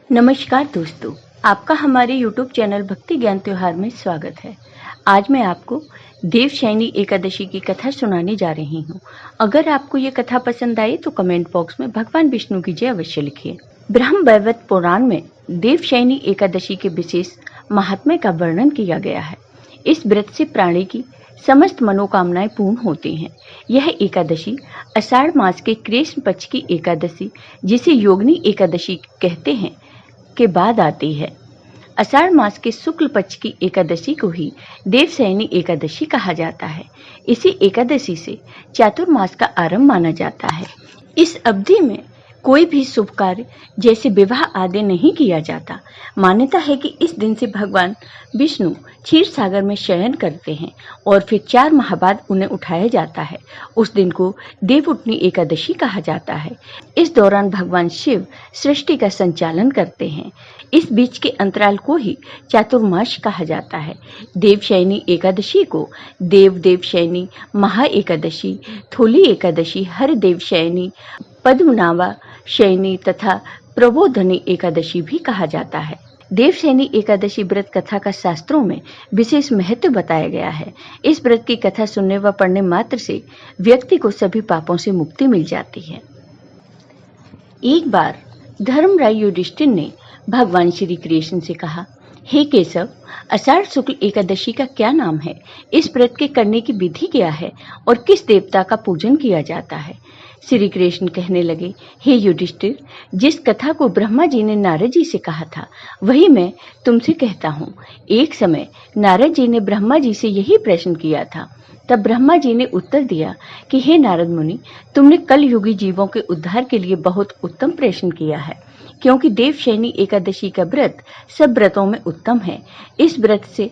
नमस्कार दोस्तों, आपका हमारे YouTube चैनल भक्ति ज्ञान त्योहार में स्वागत है। आज मैं आपको देवशयनी एकादशी की कथा सुनाने जा रही हूँ। अगर आपको ये कथा पसंद आई तो कमेंट बॉक्स में भगवान विष्णु की जय अवश्य लिखिए। ब्रह्म वैवर्त पुराण में देवशयनी एकादशी के विशेष महात्म्य का वर्णन किया गया है। इस व्रत से प्राणी की समस्त मनोकामनाएं पूर्ण होती हैं। यह एकादशी आषाढ़ मास के कृष्ण पक्ष की एकादशी, जिसे योगिनी एकादशी कहते हैं, के बाद आती है। आषाढ़ मास के शुक्ल पक्ष की एकादशी को ही देवशयनी एकादशी कहा जाता है। इसी एकादशी से चातुर्मास का आरंभ माना जाता है। इस अवधि में कोई भी शुभ कार्य जैसे विवाह आदि नहीं किया जाता। मान्यता है कि इस दिन से भगवान विष्णु क्षीर सागर में शयन करते हैं और फिर 4 माह बाद उन्हें उठाया जाता है। उस दिन को देवउठनी एकादशी कहा जाता है। इस दौरान भगवान शिव सृष्टि का संचालन करते हैं। इस बीच के अंतराल को ही चातुर्मास कहा जाता है। देवशयनी एकादशी को देवशयनी, महा एकादशी, थोली एकादशी, हर देवशयनी, पद्मनाभा शयनी तथा प्रबोधनी एकादशी भी कहा जाता है। देवशयनी एकादशी व्रत कथा का शास्त्रों में विशेष महत्व बताया गया है। इस व्रत की कथा सुनने व पढ़ने मात्र से व्यक्ति को सभी पापों से मुक्ति मिल जाती है। एक बार धर्मराज युधिष्ठिर ने भगवान श्री कृष्ण से कहा, हे केशव, आषाढ़ शुक्ल एकादशी का क्या नाम है? इस व्रत के करने की विधि क्या है और किस देवता का पूजन किया जाता है? श्री कृष्ण कहने लगे, हे युधिष्ठिर, जिस कथा को ब्रह्मा जी ने नारद जी से कहा था वही मैं तुमसे कहता हूँ। एक समय नारद जी ने ब्रह्मा जी से यही प्रश्न किया था। तब ब्रह्मा जी ने उत्तर दिया कि हे नारद मुनि, तुमने कलयुगी जीवों के उद्धार के लिए बहुत उत्तम प्रश्न किया है, क्योंकि देवशयनी एकादशी का व्रत सब व्रतों में उत्तम है। इस व्रत से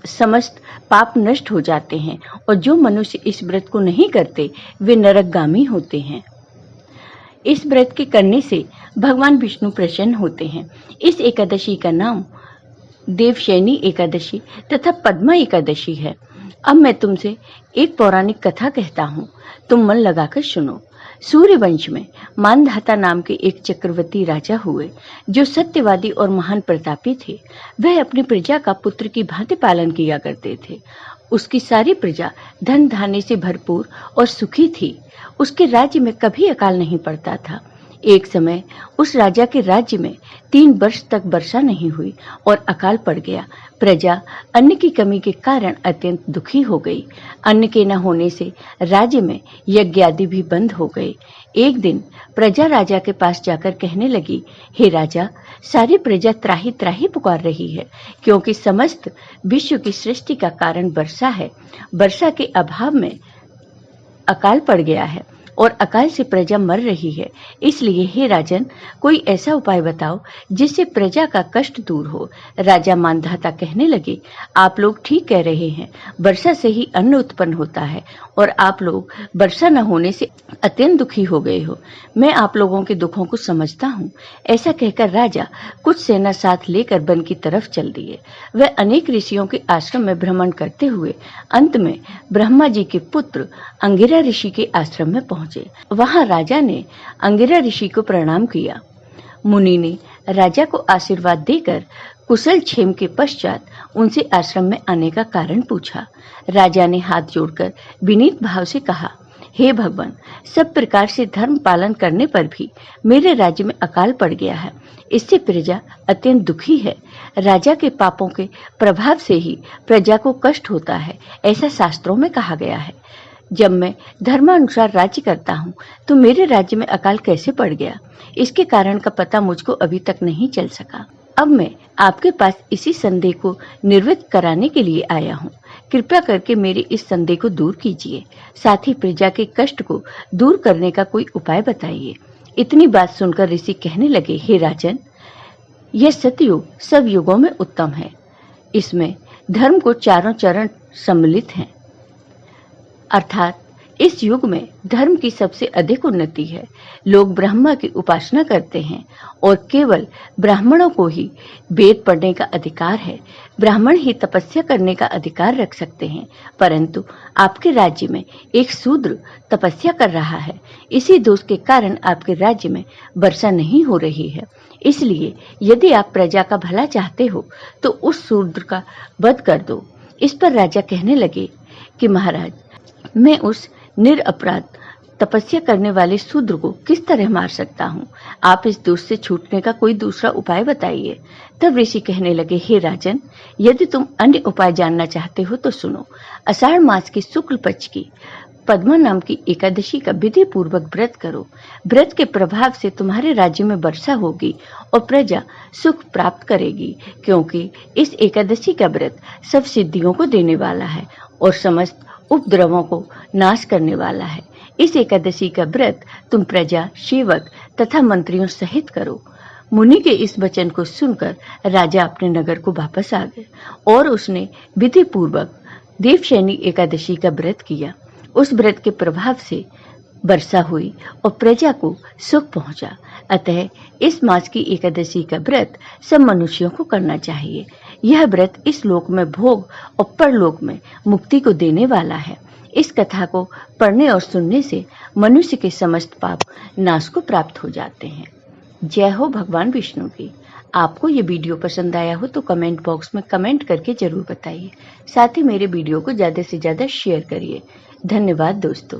समस्त पाप नष्ट हो जाते हैं और जो मनुष्य इस व्रत को नहीं करते वे नरकगामी होते हैं। इस व्रत के करने से भगवान विष्णु प्रसन्न होते हैं। इस एकादशी का नाम देवशयनी एकादशी तथा पद्मा एकादशी है। अब मैं तुमसे एक पौराणिक कथा कहता हूँ, तुम मन लगाकर सुनो। सूर्यवंश में मानधाता नाम के एक चक्रवर्ती राजा हुए, जो सत्यवादी और महान प्रतापी थे। वह अपनी प्रजा का पुत्र की भांति पालन किया करते थे। उसकी सारी प्रजा धन धान्य से भरपूर और सुखी थी। उसके राज्य में कभी अकाल नहीं पड़ता था। एक समय उस राजा के राज्य में 3 वर्ष तक वर्षा नहीं हुई और अकाल पड़ गया। प्रजा अन्न की कमी के कारण अत्यंत दुखी हो गई। अन्न के न होने से राज्य में यज्ञ आदि भी बंद हो गए। एक दिन प्रजा राजा के पास जाकर कहने लगी, हे राजा, सारी प्रजा त्राही त्राही पुकार रही है, क्योंकि समस्त विश्व की सृष्टि का कारण वर्षा है। वर्षा के अभाव में अकाल पड़ गया है और अकाल से प्रजा मर रही है। इसलिए हे राजन, कोई ऐसा उपाय बताओ जिससे प्रजा का कष्ट दूर हो। राजा मानधाता कहने लगे, आप लोग ठीक कह रहे हैं। वर्षा से ही अन्न उत्पन्न होता है और आप लोग वर्षा न होने से अत्यंत दुखी हो गए हो। मैं आप लोगों के दुखों को समझता हूँ। ऐसा कहकर राजा कुछ सेना साथ लेकर वन की तरफ चल दिए। वह अनेक ऋषियों के आश्रम में भ्रमण करते हुए अंत में ब्रह्मा जी के पुत्र अंगिरा ऋषि के आश्रम में पहुंचे। वहां राजा ने अंगिरा ऋषि को प्रणाम किया। मुनि ने राजा को आशीर्वाद देकर कुशल क्षेम के पश्चात उनसे आश्रम में आने का कारण पूछा। राजा ने हाथ जोड़कर विनीत भाव से कहा, हे भगवान, सब प्रकार से धर्म पालन करने पर भी मेरे राज्य में अकाल पड़ गया है। इससे प्रजा अत्यंत दुखी है। राजा के पापों के प्रभाव से ही प्रजा को कष्ट होता है, ऐसा शास्त्रों में कहा गया है। जब मैं धर्मानुसार राज्य करता हूँ तो मेरे राज्य में अकाल कैसे पड़ गया, इसके कारण का पता मुझको अभी तक नहीं चल सका। अब मैं आपके पास इसी संदेह को निवृत्त कराने के लिए आया हूँ। कृपया करके मेरे इस संदेह को दूर कीजिए। साथ ही प्रजा के कष्ट को दूर करने का कोई उपाय बताइए। इतनी बात सुनकर ऋषि कहने लगे, हे राजन, यह सतयुग सब युगों में उत्तम है। इसमें धर्म को चारों चरण सम्मिलित हैं, अर्थात इस युग में धर्म की सबसे अधिक उन्नति है। लोग ब्रह्मा की उपासना करते हैं और केवल ब्राह्मणों को ही वेद पढ़ने का अधिकार है। ब्राह्मण ही तपस्या करने का अधिकार रख सकते हैं, परंतु आपके राज्य में एक शूद्र तपस्या कर रहा है। इसी दोष के कारण आपके राज्य में वर्षा नहीं हो रही है। इसलिए यदि आप प्रजा का भला चाहते हो तो उस शूद्र का वध कर दो। इस पर राजा कहने लगे कि महाराज, मैं उस निरपराध तपस्या करने वाले शूद्र को किस तरह मार सकता हूँ? आप इस दोष से छूटने का कोई दूसरा उपाय बताइए। तब ऋषि कहने लगे, हे राजन, यदि तुम अन्य उपाय जानना चाहते हो तो सुनो। आषाढ़ मास की शुक्ल पक्ष की पद्मा नाम की एकादशी का विधि पूर्वक व्रत करो। व्रत के प्रभाव से तुम्हारे राज्य में वर्षा होगी और प्रजा सुख प्राप्त करेगी, क्योंकि इस एकादशी का व्रत सब सिद्धियों को देने वाला है और समस्त उपद्रवों को नाश करने वाला है। इस एकादशी का व्रत तुम प्रजा, सेवक तथा मंत्रियों सहित करो। मुनि के इस वचन को सुनकर राजा अपने नगर को वापस आ गए और उसने विधि पूर्वक देवशयनी एकादशी का व्रत किया। उस व्रत के प्रभाव से वर्षा हुई और प्रजा को सुख पहुंचा। अतः इस मास की एकादशी का व्रत सब मनुष्यों को करना चाहिए। यह व्रत इस लोक में भोग और परलोक में मुक्ति को देने वाला है। इस कथा को पढ़ने और सुनने से मनुष्य के समस्त पाप नाश को प्राप्त हो जाते हैं। जय हो भगवान विष्णु की। आपको ये वीडियो पसंद आया हो तो कमेंट बॉक्स में कमेंट करके जरूर बताइए। साथ ही मेरे वीडियो को ज़्यादा से ज़्यादा शेयर करिए। धन्यवाद दोस्तों।